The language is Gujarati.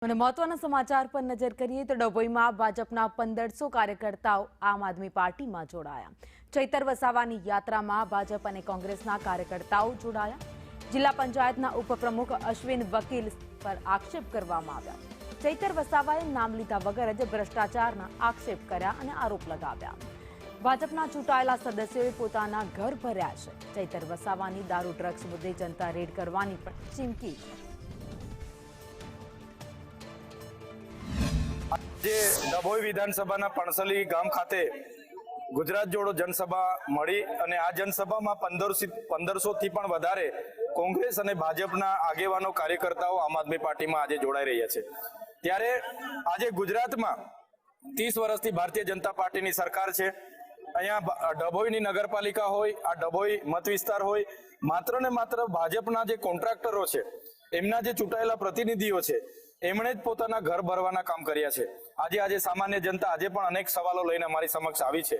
અને મહત્વના સમાચાર પર નજર કરીએ તો ડભોઈમાં ભાજપના 1500 કાર્યકર્તાઓ આમ આદમી પાર્ટીમાં જોડાયા। ચૈતર વસાવાની યાત્રામાં ભાજપ અને કોંગ્રેસના કાર્યકર્તાઓ જોડાયા। જિલ્લા પંચાયતના ઉપપ્રમુખ અશ્વિન વકીલ પર આક્ષેપ કરવામાં આવ્યા। ચૈતર વસાવાએ નામ લીધા વગર જ ભ્રષ્ટાચારના આક્ષેપ કર્યા અને આરોપ લગાવ્યા। ભાજપના ચૂંટાયેલા સદસ્યોએ પોતાના ઘર ભર્યા છે। ચૈતર વસાવાની દારૂ ડ્રગ્સ મુદ્દે જનતા રેડ કરવાની પણ ચીમકી છે। જે ડભોઈ વિધાનસભાના પણસલી ગામ ખાતે ગુજરાત જોડો જનસભા મળી અને આ જનસભામાં 1500 થી પણ વધારે કોંગ્રેસ અને ભાજપના આગેવાનો કાર્યકર્તાઓ આમ આદમી પાર્ટીમાં આજે જોડાઈ રહ્યા છે। ત્યારે આજે ગુજરાતમાં 30 વર્ષથી ભારતીય જનતા પાર્ટીની સરકાર છે। અહીંયા ડભોઈની નગરપાલિકા હોય, આ ડભોઈ મત વિસ્તાર હોય, માત્ર ને માત્ર ભાજપના જે કોન્ટ્રાક્ટરો છે, એમના જે ચૂંટાયેલા પ્રતિનિધિઓ છે, એમણે જ પોતાના ઘર ભરવાના કામ કર્યા છે। આજે સામાન્ય જનતા આજે પણ અનેક સવાલો લઈને અમારી સમક્ષ આવી છે।